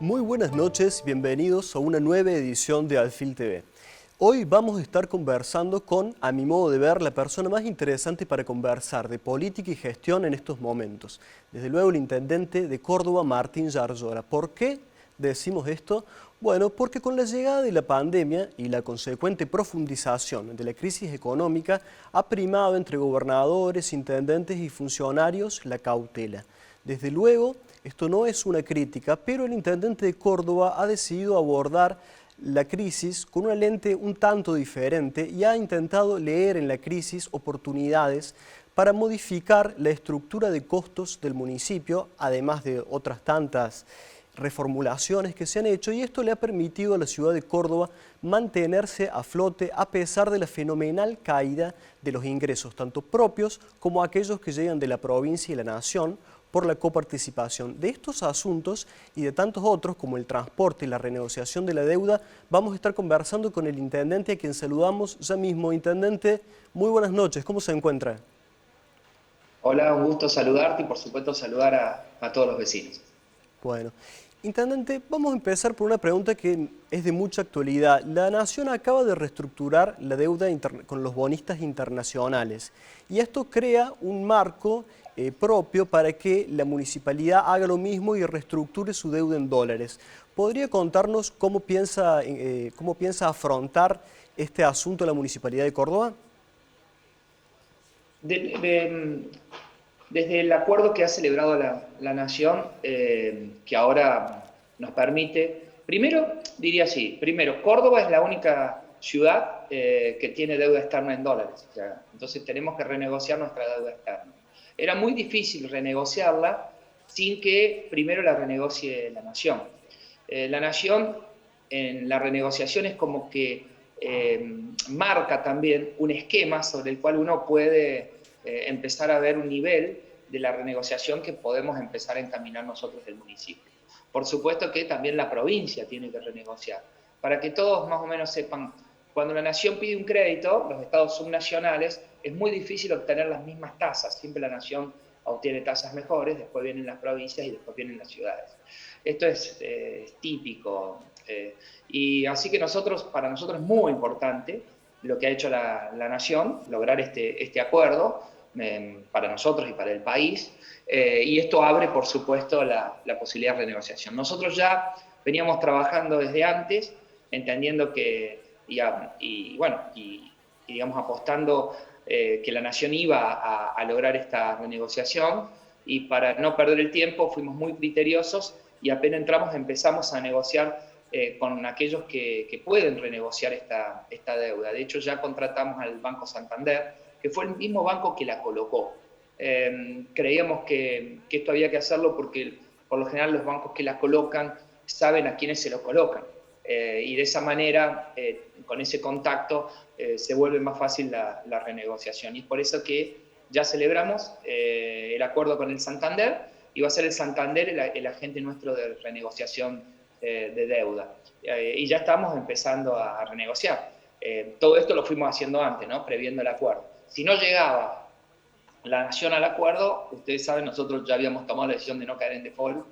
Muy buenas noches, bienvenidos a una nueva edición de Alfil TV. Hoy vamos a estar conversando con, a mi modo de ver, la persona más interesante para conversar de política y gestión en estos momentos. Desde luego el intendente de Córdoba, Martín Yarlora. ¿Por qué decimos esto? Bueno, porque con la llegada de la pandemia y la consecuente profundización de la crisis económica ha primado entre gobernadores, intendentes y funcionarios la cautela. Desde luego, esto no es una crítica, pero el intendente de Córdoba ha decidido abordar la crisis con una lente un tanto diferente y ha intentado leer en la crisis oportunidades para modificar la estructura de costos del municipio, además de otras tantas reformulaciones que se han hecho, y esto le ha permitido a la ciudad de Córdoba mantenerse a flote a pesar de la fenomenal caída de los ingresos, tanto propios como aquellos que llegan de la provincia y la nación, por la coparticipación. De estos asuntos y de tantos otros como el transporte y la renegociación de la deuda, vamos a estar conversando con el intendente, a quien saludamos ya mismo. Intendente, muy buenas noches, ¿cómo se encuentra? Hola, un gusto saludarte y por supuesto saludar a todos los vecinos. Bueno, intendente, vamos a empezar por una pregunta que es de mucha actualidad. La Nación acaba de reestructurar la deuda con los bonistas internacionales y esto crea un marco propio para que la municipalidad haga lo mismo y reestructure su deuda en dólares. ¿Podría contarnos cómo piensa afrontar este asunto la Municipalidad de Córdoba? De- de- Desde el acuerdo que ha celebrado la Nación, que ahora nos permite, primero diría así, primero, Córdoba es la única ciudad que tiene deuda externa en dólares, o sea, entonces tenemos que renegociar nuestra deuda externa. Era muy difícil renegociarla sin que primero la renegocie la Nación. La Nación en la renegociación es como que marca también un esquema sobre el cual uno puede empezar a ver un nivel de la renegociación que podemos empezar a encaminar nosotros del municipio. Por supuesto que también la provincia tiene que renegociar. Para que todos más o menos sepan, cuando la nación pide un crédito, los estados subnacionales, es muy difícil obtener las mismas tasas. Siempre la nación obtiene tasas mejores, después vienen las provincias y después vienen las ciudades. Esto es típico. Y así que para nosotros es muy importante lo que ha hecho la nación, lograr este acuerdo para nosotros y para el país, y esto abre, por supuesto, la posibilidad de renegociación. Nosotros ya veníamos trabajando desde antes, entendiendo que, y digamos, apostando que la nación iba a lograr esta renegociación, y para no perder el tiempo fuimos muy criteriosos y apenas entramos empezamos a negociar con aquellos que pueden renegociar esta deuda. De hecho, ya contratamos al Banco Santander, que fue el mismo banco que la colocó. Creíamos que esto había que hacerlo porque por lo general los bancos que la colocan saben a quiénes se lo colocan. Y de esa manera, con ese contacto, se vuelve más fácil la renegociación. Y es por eso que ya celebramos el acuerdo con el Santander, y va a ser el Santander el agente nuestro de renegociación de deuda. Y ya estamos empezando a renegociar. Todo esto lo fuimos haciendo antes, ¿no? Previendo el acuerdo. Si no llegaba la nación al acuerdo, ustedes saben, nosotros ya habíamos tomado la decisión de no caer en default.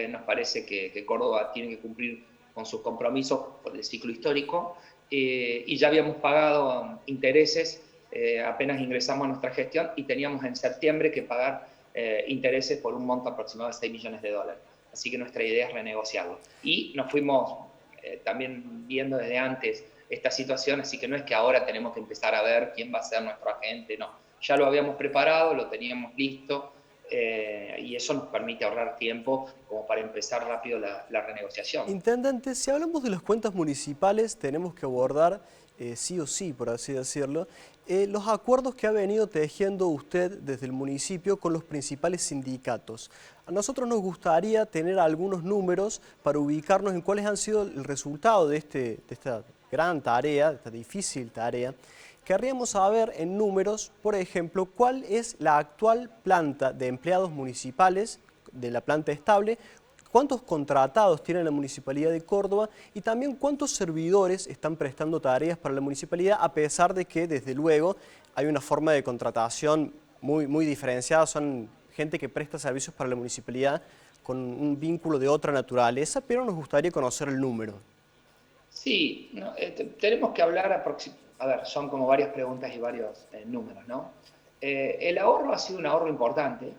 Nos parece que Córdoba tiene que cumplir con sus compromisos por el ciclo histórico, y ya habíamos pagado intereses apenas ingresamos a nuestra gestión, y teníamos en septiembre que pagar intereses por un monto aproximado de 6 millones de dólares. Así que nuestra idea es renegociarlo. Y nos fuimos también viendo desde antes esta situación, así que no es que ahora tenemos que empezar a ver quién va a ser nuestro agente, no. Ya lo habíamos preparado, lo teníamos listo, y eso nos permite ahorrar tiempo como para empezar rápido la renegociación. Intendente, si hablamos de las cuentas municipales, tenemos que abordar, sí o sí, por así decirlo, los acuerdos que ha venido tejiendo usted desde el municipio con los principales sindicatos. A nosotros nos gustaría tener algunos números para ubicarnos en cuáles han sido el resultado de esta gran tarea, de esta difícil tarea. Querríamos saber en números, por ejemplo, cuál es la actual planta de empleados municipales de la planta estable, cuántos contratados tiene la Municipalidad de Córdoba y también cuántos servidores están prestando tareas para la Municipalidad, a pesar de que, desde luego, hay una forma de contratación muy diferenciada. Son gente que presta servicios para la Municipalidad con un vínculo de otra naturaleza, pero nos gustaría conocer el número. Sí, no, tenemos que hablar, a ver, son como varias preguntas y varios números, ¿no? El ahorro ha sido un ahorro importante.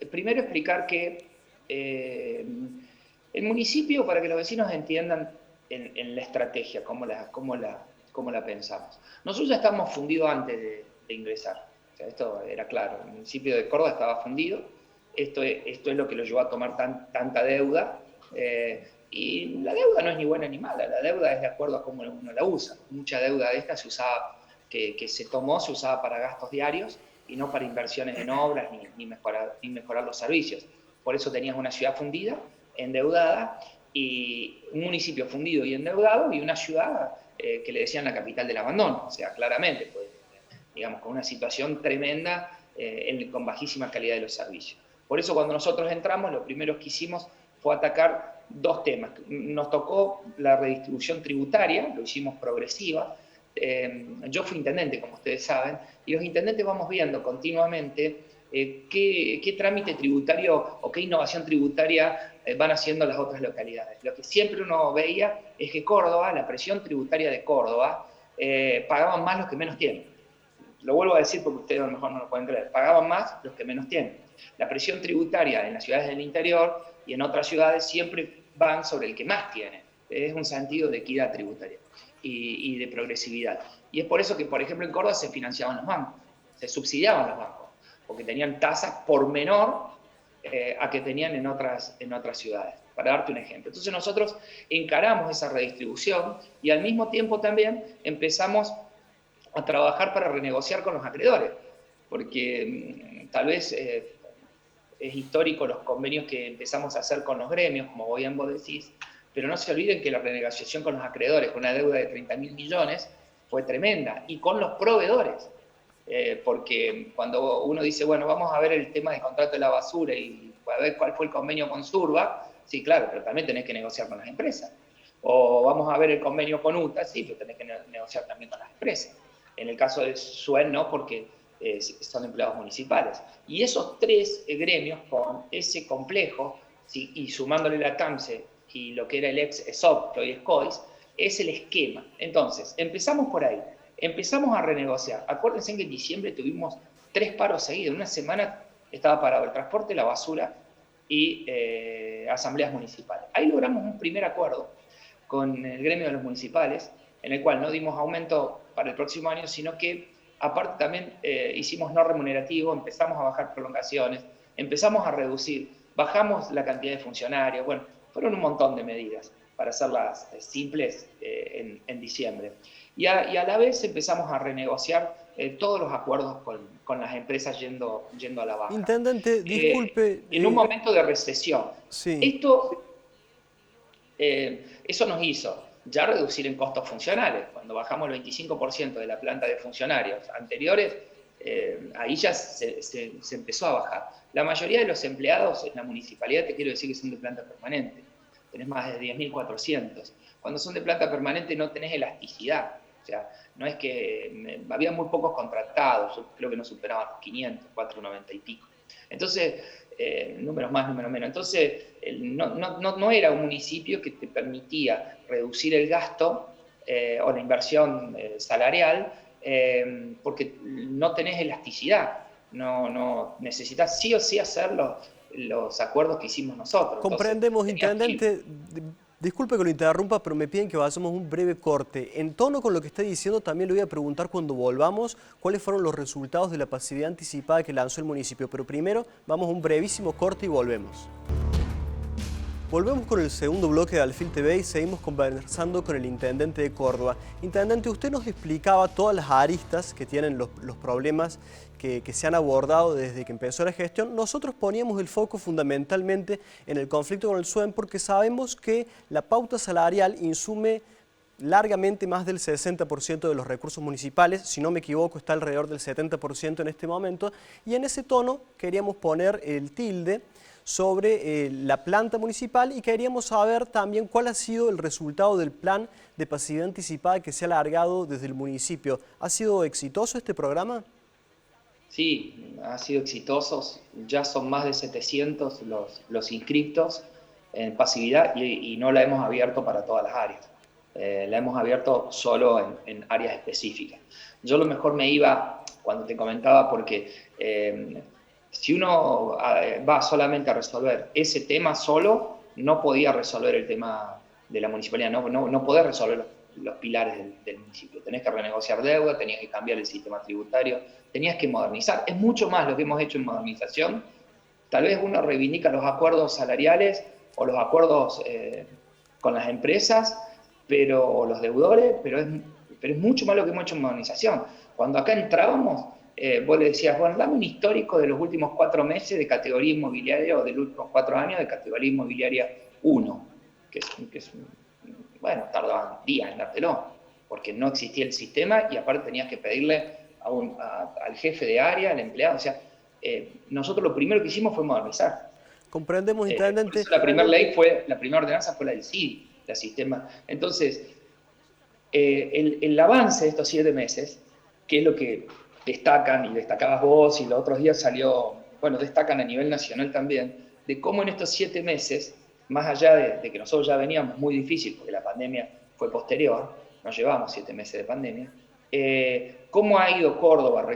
Primero explicar que el municipio, para que los vecinos entiendan en la estrategia, cómo la pensamos. Nosotros ya estábamos fundidos antes de ingresar. O sea, esto era claro, el municipio de Córdoba estaba fundido, esto es lo que lo llevó a tomar tanta deuda, y la deuda no es ni buena ni mala, la deuda es de acuerdo a cómo uno la usa. Mucha deuda de esta se usaba, que se tomó, se usaba para gastos diarios y no para inversiones en obras ni mejorar los servicios. Por eso tenías una ciudad fundida, endeudada, y un municipio fundido y endeudado, y una ciudad que le decían la capital del abandono, o sea, claramente, pues, digamos, con una situación tremenda con bajísima calidad de los servicios. Por eso cuando nosotros entramos, lo primero que hicimos fue atacar dos temas. Nos tocó la redistribución tributaria, lo hicimos progresiva. Yo fui intendente, como ustedes saben, y los intendentes vamos viendo continuamente qué trámite tributario o qué innovación tributaria van haciendo las otras localidades. Lo que siempre uno veía es que Córdoba, la presión tributaria de Córdoba, pagaban más los que menos tienen. Lo vuelvo a decir porque ustedes a lo mejor no lo pueden creer, pagaban más los que menos tienen. La presión tributaria en las ciudades del interior y en otras ciudades siempre van sobre el que más tiene. Es un sentido de equidad tributaria y de progresividad. Y es por eso que, por ejemplo, en Córdoba se financiaban los bancos, se subsidiaban los bancos, porque tenían tasas por menor a que tenían en otras ciudades, para darte un ejemplo. Entonces nosotros encaramos esa redistribución y al mismo tiempo también empezamos a trabajar para renegociar con los acreedores, porque tal vez es histórico los convenios que empezamos a hacer con los gremios, como bien vos decís, pero no se olviden que la renegociación con los acreedores, con una deuda de 30.000 millones, fue tremenda, y con los proveedores, porque cuando uno dice, bueno, vamos a ver el tema del contrato de la basura y a ver cuál fue el convenio con Surba, sí, claro, pero también tenés que negociar con las empresas. O vamos a ver el convenio con UTA, sí, pero tenés que negociar también con las empresas. En el caso de SUEN no, porque son empleados municipales. Y esos tres gremios, con ese complejo, ¿sí? Y sumándole la TAMSE y lo que era el ex ESOP, que hoy es COIS, es el esquema. Entonces, empezamos por ahí, empezamos a renegociar. Acuérdense que en diciembre tuvimos 3 paros seguidos. En una semana estaba parado el transporte, la basura y asambleas municipales. Ahí logramos un primer acuerdo con el gremio de los municipales, en el cual no dimos aumento para el próximo año, sino que aparte también hicimos no remunerativo, empezamos a bajar prolongaciones, empezamos a reducir, bajamos la cantidad de funcionarios, bueno, fueron un montón de medidas para hacerlas simples en diciembre. Y a la vez empezamos a renegociar todos los acuerdos con las empresas yendo a la baja. Intendente, disculpe. En un momento de recesión. Sí. Eso nos hizo ya reducir en costos funcionales. Cuando bajamos el 25% de la planta de funcionarios anteriores, ahí ya se empezó a bajar. La mayoría de los empleados en la municipalidad, te quiero decir que son de planta permanente. Tenés más de 10.400. Cuando son de planta permanente no tenés elasticidad. O sea, no es que había muy pocos contratados, yo creo que no superaban los 500, 490 y pico. Entonces, números más, números menos. Entonces, no era un municipio que te permitía reducir el gasto o la inversión salarial porque no tenés elasticidad. No necesitas sí o sí hacer los acuerdos que hicimos nosotros. Comprendemos, intendente. Disculpe que lo interrumpa, pero me piden que vayamos un breve corte. En tono con lo que está diciendo, también le voy a preguntar cuando volvamos cuáles fueron los resultados de la pasividad anticipada que lanzó el municipio. Pero primero vamos a un brevísimo corte y volvemos. Volvemos con el segundo bloque de Alfil TV y seguimos conversando con el intendente de Córdoba. Intendente, usted nos explicaba todas las aristas que tienen los problemas que se han abordado desde que empezó la gestión. Nosotros poníamos el foco fundamentalmente en el conflicto con el SUEN porque sabemos que la pauta salarial insume largamente más del 60% de los recursos municipales, si no me equivoco está alrededor del 70% en este momento, y en ese tono queríamos poner el tilde sobre la planta municipal y queríamos saber también cuál ha sido el resultado del plan de pasividad anticipada que se ha alargado desde el municipio. ¿Ha sido exitoso este programa? Sí, ha sido exitosos. Ya son más de 700 los inscriptos en pasividad y no la hemos abierto para todas las áreas. La hemos abierto solo en áreas específicas. Yo a lo mejor me iba, cuando te comentaba, porque si uno va solamente a resolver ese tema solo, no podía resolver el tema de la municipalidad, no podés resolver los pilares del municipio. Tenés que renegociar deuda, tenías que cambiar el sistema tributario, tenías que modernizar. Es mucho más lo que hemos hecho en modernización. Tal vez uno reivindica los acuerdos salariales o los acuerdos con las empresas, o los deudores, pero es mucho más lo que hemos hecho en modernización. Cuando acá entrábamos, vos le decías, bueno, dame un histórico de los últimos 4 meses de categoría inmobiliaria o de los últimos 4 años de categoría inmobiliaria 1, bueno, tardaban días en dártelo, porque no existía el sistema y aparte tenías que pedirle al jefe de área, al empleado. O sea, nosotros lo primero que hicimos fue modernizar. Comprendemos, Por intendente. eso la primera ordenanza fue la del CIDI, la sistema. Entonces, el avance de estos 7 meses, que es lo que destacan, y destacabas vos, y los otros días salió, bueno, destacan a nivel nacional también, de cómo en estos 7 meses, más allá de que nosotros ya veníamos muy difícil, porque la pandemia fue posterior, nos llevamos 7 meses de pandemia, cómo ha ido Córdoba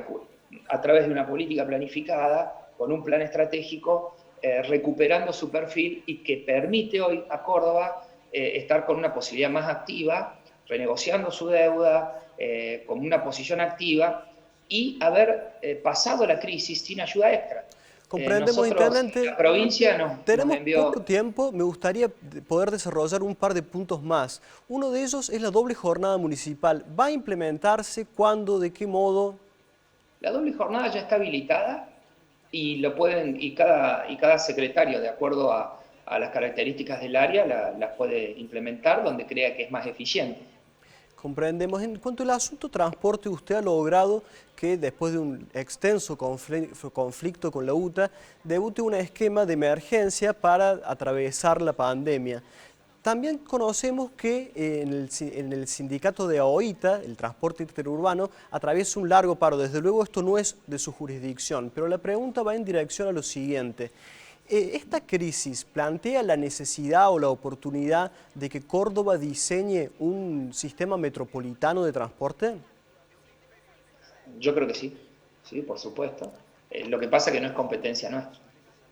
a través de una política planificada, con un plan estratégico, recuperando su perfil y que permite hoy a Córdoba estar con una posibilidad más activa, renegociando su deuda, con una posición activa y haber pasado la crisis sin ayuda extra. Comprendemos, Nosotros, intendente. la provincia nos Tenemos poco envió. tiempo, me gustaría poder desarrollar un par de puntos más. Uno de ellos es la doble jornada municipal. ¿Va a implementarse? ¿Cuándo? ¿De qué modo? La doble jornada ya está habilitada y cada secretario, de acuerdo a las características del área, las puede implementar donde crea que es más eficiente. Comprendemos. En cuanto al asunto transporte, usted ha logrado que después de un extenso conflicto con la UTA, debute un esquema de emergencia para atravesar la pandemia. También conocemos que en el sindicato de AOITA, el transporte interurbano, atraviesa un largo paro. Desde luego esto no es de su jurisdicción, pero la pregunta va en dirección a lo siguiente. ¿Esta crisis plantea la necesidad o la oportunidad de que Córdoba diseñe un sistema metropolitano de transporte? Yo creo que sí, por supuesto. Lo que pasa es que no es competencia nuestra,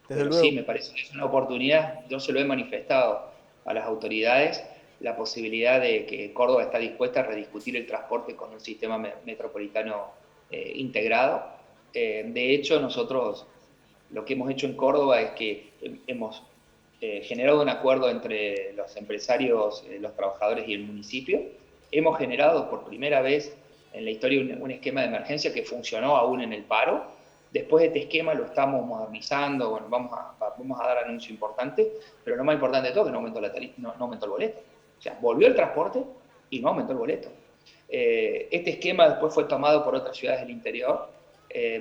Desde pero sí, luego. me parece que es una oportunidad. Yo se lo he manifestado a las autoridades, la posibilidad de que Córdoba está dispuesta a rediscutir el transporte con un sistema metropolitano integrado. De hecho, nosotros lo que hemos hecho en Córdoba es que hemos generado un acuerdo entre los empresarios, los trabajadores y el municipio. Hemos generado por primera vez en la historia un esquema de emergencia que funcionó aún en el paro. Después de este esquema lo estamos modernizando, bueno, vamos a dar anuncio importante, pero lo más importante de todo es que no aumentó no aumentó el boleto. O sea, volvió el transporte y no aumentó el boleto. Este esquema después fue tomado por otras ciudades del interior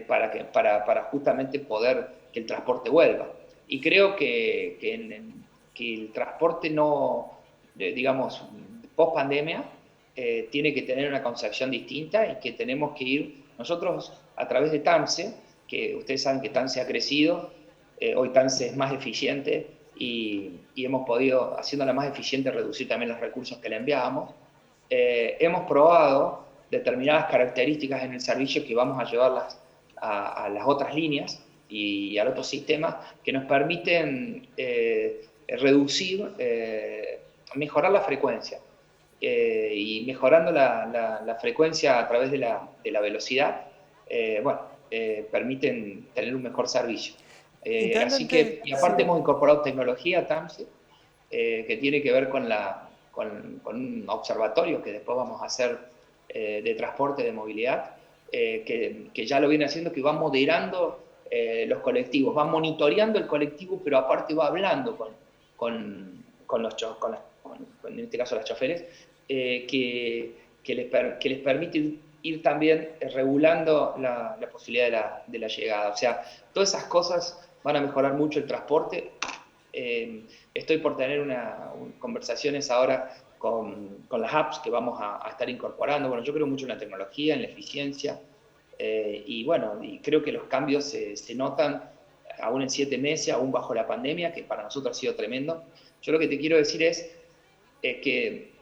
para justamente poder que el transporte vuelva. Y creo que el transporte digamos, post pandemia, tiene que tener una concepción distinta y que tenemos que ir nosotros a través de TAMSE, que ustedes saben que TAMSE ha crecido, hoy TAMSE es más eficiente y hemos podido, haciéndola más eficiente, reducir también los recursos que le enviábamos. Hemos probado determinadas características en el servicio que vamos a llevarlas a las otras líneas y al otro sistema que nos permiten reducir, mejorar la frecuencia. Y mejorando la frecuencia a través de la velocidad, permiten tener un mejor servicio. Así que, y aparte Sí. hemos incorporado tecnología a TAMSE, que tiene que ver con un observatorio que después vamos a hacer de transporte, de movilidad, que ya lo viene haciendo, que va moderando los colectivos, va monitoreando el colectivo, pero aparte va hablando en este caso las choferes, que les permite ir también regulando la posibilidad de la llegada. O sea, todas esas cosas van a mejorar mucho el transporte. Estoy por tener conversaciones ahora con las apps que vamos a estar incorporando. Bueno, yo creo mucho en la tecnología, en la eficiencia, Y bueno, y creo que los cambios se notan aún en 7 meses, aún bajo la pandemia, que para nosotros ha sido tremendo. Yo lo que te quiero decir es que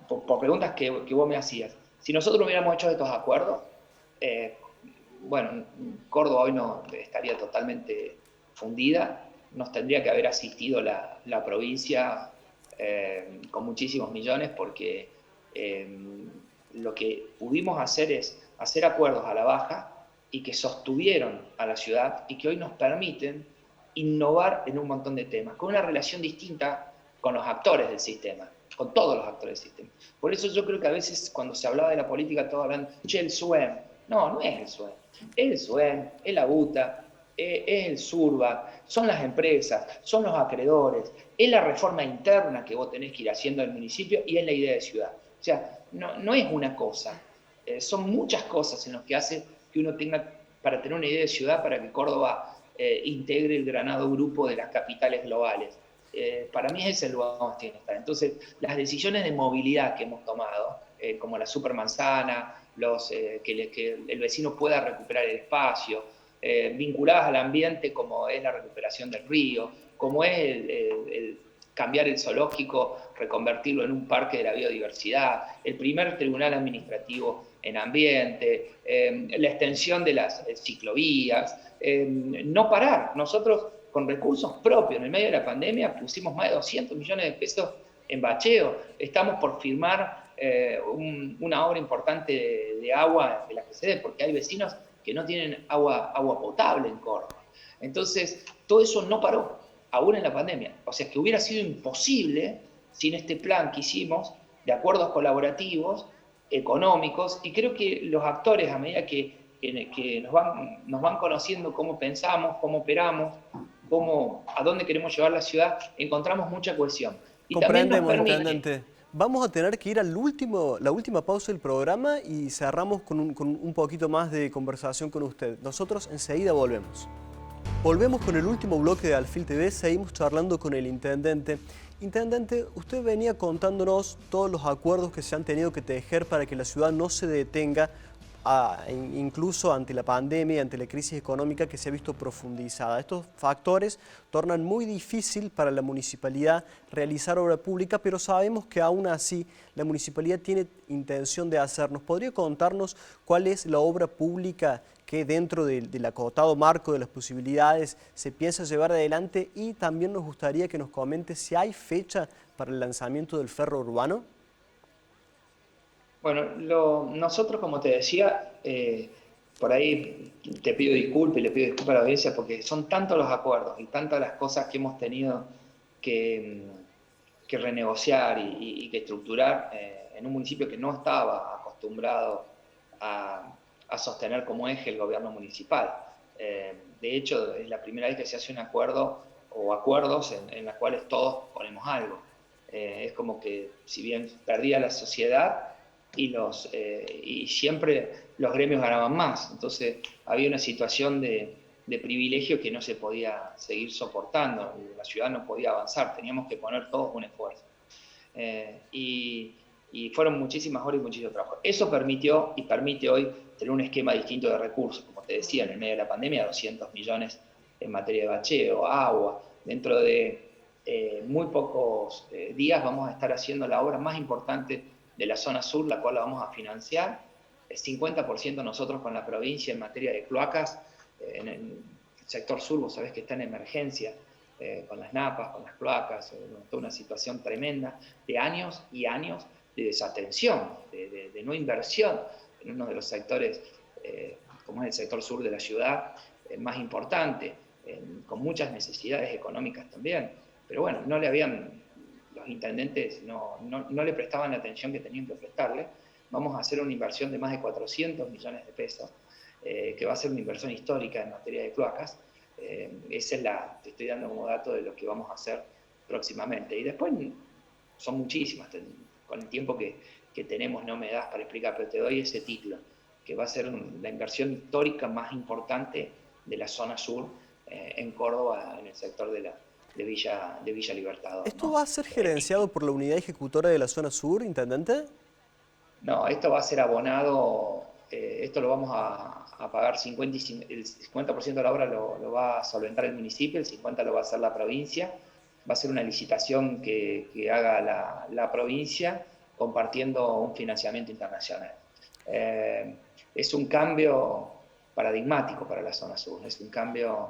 por preguntas que vos me hacías, si nosotros hubiéramos hecho estos acuerdos, eh, bueno, Córdoba hoy no estaría totalmente fundida, nos tendría que haber asistido la provincia con muchísimos millones, porque eh, lo que pudimos hacer es hacer acuerdos a la baja y que sostuvieron a la ciudad y que hoy nos permiten innovar en un montón de temas, con una relación distinta con los actores del sistema, con todos los actores del sistema. Por eso yo creo que a veces cuando se hablaba de la política todos hablan, che, el SUEM. No, no es el SUEM. Es el SUEM, es la UTA, es el SURBA, son las empresas, son los acreedores, es la reforma interna que vos tenés que ir haciendo al municipio y es la idea de ciudad. O sea, no es una cosa, son muchas cosas en las que hace que uno tenga, para tener una idea de ciudad, para que Córdoba integre el granado grupo de las capitales globales. Para mí es el lugar donde tiene que estar. Entonces, las decisiones de movilidad que hemos tomado, como la supermanzana, que el vecino pueda recuperar el espacio, vinculadas al ambiente como es la recuperación del río, como es el cambiar el zoológico, reconvertirlo en un parque de la biodiversidad, el primer tribunal administrativo en ambiente, la extensión de las ciclovías, no parar. Nosotros con recursos propios en el medio de la pandemia pusimos más de 200 millones de pesos en bacheo, estamos por firmar una obra importante de agua de la que se dé, porque hay vecinos que no tienen agua potable en Córdoba. Entonces, todo eso no paró, aún en la pandemia. O sea, que hubiera sido imposible sin este plan que hicimos de acuerdos colaborativos, económicos, y creo que los actores, a medida que nos van conociendo cómo pensamos, cómo operamos, a dónde queremos llevar la ciudad, encontramos mucha cohesión. Y también nos Comprendemos, permite... intendente. Vamos a tener que ir la última pausa del programa y cerramos con un poquito más de conversación con usted. Nosotros enseguida volvemos. Volvemos con el último bloque de Alfil TV, seguimos charlando con el intendente. Intendente, usted venía contándonos todos los acuerdos que se han tenido que tejer para que la ciudad no se detenga, incluso ante la pandemia, ante la crisis económica que se ha visto profundizada. Estos factores tornan muy difícil para la municipalidad realizar obra pública, pero sabemos que aún así la municipalidad tiene intención de hacernos. ¿Podría contarnos cuál es la obra pública que dentro del acotado marco de las posibilidades se piensa llevar adelante? Y también nos gustaría que nos comente si hay fecha para el lanzamiento del ferro urbano. Bueno, nosotros, como te decía, por ahí te pido disculpas y le pido disculpas a la audiencia porque son tantos los acuerdos y tantas las cosas que hemos tenido que, que renegociar y que estructurar en un municipio que no estaba acostumbrado a sostener como eje el gobierno municipal. De hecho, es la primera vez que se hace un acuerdo o acuerdos en los cuales todos ponemos algo. Es como que si bien perdía la sociedad, y siempre los gremios ganaban más. Entonces había una situación de privilegio que no se podía seguir soportando, la ciudad no podía avanzar, teníamos que poner todos un esfuerzo. Y fueron muchísimas horas y muchísimo trabajo. Eso permitió y permite hoy tener un esquema distinto de recursos. Como te decía, en el medio de la pandemia, 200 millones en materia de bacheo, agua. Dentro de muy pocos días vamos a estar haciendo la obra más importante de la zona sur, la cual la vamos a financiar, el 50% nosotros con la provincia en materia de cloacas. En el sector sur, vos sabés que está en emergencia, con las napas, con las cloacas, toda una situación tremenda de años y años de desatención, de no inversión en uno de los sectores, como es el sector sur de la ciudad, más importante, con muchas necesidades económicas también. Pero bueno, los intendentes no le prestaban la atención que tenían que prestarle. Vamos a hacer una inversión de más de 400 millones de pesos, que va a ser una inversión histórica en materia de cloacas. Te estoy dando como dato de lo que vamos a hacer próximamente. Y después son muchísimas, con el tiempo que tenemos no me das para explicar, pero te doy ese título, que va a ser la inversión histórica más importante de la zona sur en Córdoba, en el sector de Villa Libertador. ¿Esto ¿no? va a ser gerenciado por la unidad ejecutora de la zona sur, intendente? No, esto va a ser abonado esto lo vamos a pagar 50 el 50% de la obra lo va a solventar el municipio, el 50% lo va a hacer la provincia. Va a ser una licitación que haga la provincia compartiendo un financiamiento internacional. Es un cambio paradigmático para la zona sur, es un cambio,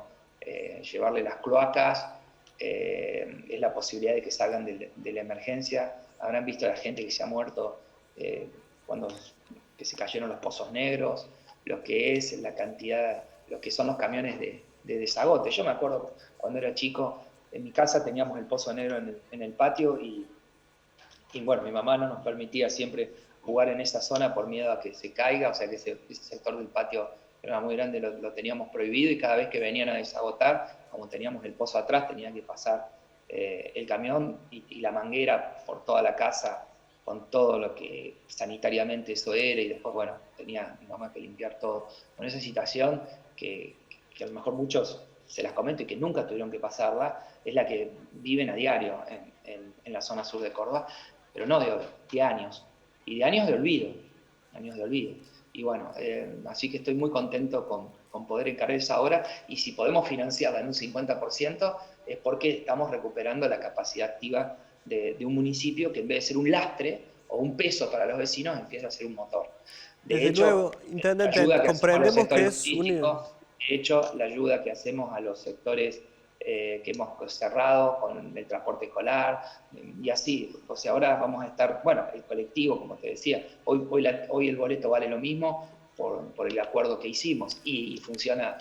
llevarle las cloacas, es la posibilidad de que salgan de la emergencia. Habrán visto a la gente que se ha muerto cuando que se cayeron los pozos negros, lo que es la cantidad, lo que son los camiones de desagote. Yo me acuerdo cuando era chico, en mi casa teníamos el pozo negro en el patio y bueno, mi mamá no nos permitía siempre jugar en esa zona por miedo a que se caiga, o sea que ese sector del patio era muy grande, lo teníamos prohibido, y cada vez que venían a desagotar, como teníamos el pozo atrás, tenía que pasar el camión y la manguera por toda la casa con todo lo que sanitariamente eso era, y después, bueno, tenía mi mamá que limpiar todo. Con esa situación que a lo mejor muchos se las comento y que nunca tuvieron que pasarla, es la que viven a diario en la zona sur de Córdoba, pero no de hoy, de años, y de años de olvido, Y bueno, así que estoy muy contento con poder encarar esa obra, y si podemos financiarla en un 50% es porque estamos recuperando la capacidad activa de un municipio que, en vez de ser un lastre o un peso para los vecinos, empieza a ser un motor. Desde luego, intendente, comprendemos que es de hecho, la ayuda que hacemos a los sectores que hemos cerrado con el transporte escolar y así. O sea, ahora vamos a estar, bueno, el colectivo, como te decía, hoy el boleto vale lo mismo por el acuerdo que hicimos y funciona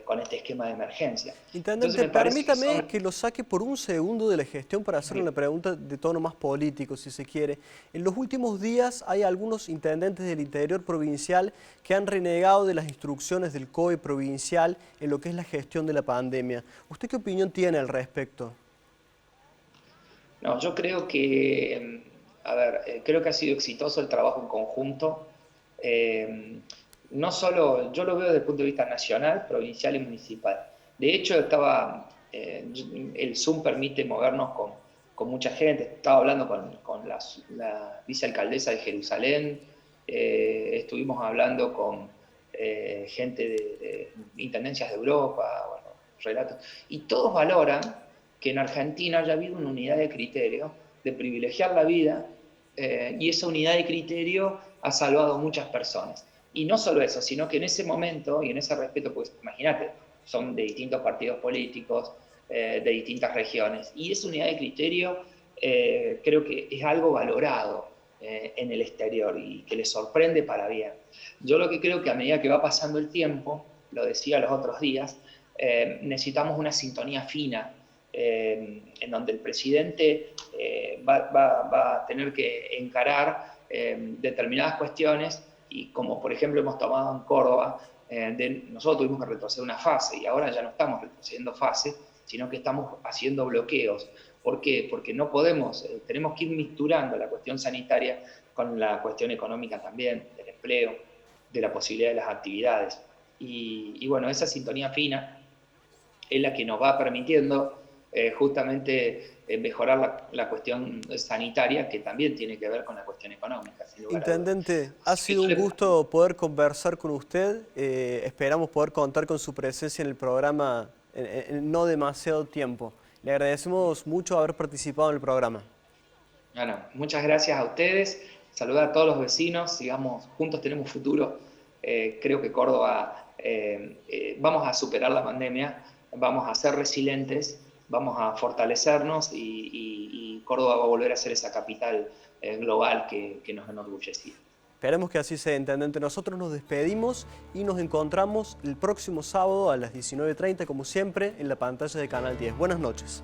con este esquema de emergencia. Intendente, permítame que lo saque por un segundo de la gestión para hacerle una pregunta de tono más político, si se quiere. En los últimos días hay algunos intendentes del interior provincial que han renegado de las instrucciones del COE provincial en lo que es la gestión de la pandemia. ¿Usted qué opinión tiene al respecto? No, yo creo que, creo que ha sido exitoso el trabajo en conjunto. No solo, yo lo veo desde el punto de vista nacional, provincial y municipal. De hecho, el Zoom permite movernos con mucha gente. Estaba hablando con la vicealcaldesa de Jerusalén, estuvimos hablando con gente de intendencias de Europa, bueno, relatos. Y todos valoran que en Argentina haya habido una unidad de criterio de privilegiar la vida, y esa unidad de criterio ha salvado a muchas personas. Y no solo eso, sino que en ese momento y en ese respeto, pues imagínate, son de distintos partidos políticos, de distintas regiones, y esa unidad de criterio creo que es algo valorado en el exterior y que les sorprende para bien. Yo lo que creo que a medida que va pasando el tiempo, lo decía los otros días, necesitamos una sintonía fina en donde el presidente va a tener que encarar determinadas cuestiones. Y como por ejemplo hemos tomado en Córdoba, nosotros tuvimos que retroceder una fase y ahora ya no estamos retrocediendo fase, sino que estamos haciendo bloqueos. ¿Por qué? Porque no podemos, tenemos que ir misturando la cuestión sanitaria con la cuestión económica también, del empleo, de la posibilidad de las actividades. Y bueno, esa sintonía fina es la que nos va permitiendo justamente mejorar la cuestión sanitaria, que también tiene que ver con la cuestión económica. Intendente, ha sido un gusto poder conversar con usted. Esperamos poder contar con su presencia en el programa en no demasiado tiempo. Le agradecemos mucho haber participado en el programa. Bueno, muchas gracias a ustedes. Saludar a todos los vecinos. Sigamos, juntos tenemos futuro. Creo que Córdoba, vamos a superar la pandemia, vamos a ser resilientes, vamos a fortalecernos y Córdoba va a volver a ser esa capital global que nos enorgullecía. Esperemos que así sea, intendente. Nosotros nos despedimos y nos encontramos el próximo sábado a las 19:30, como siempre, en la pantalla de Canal 10. Buenas noches.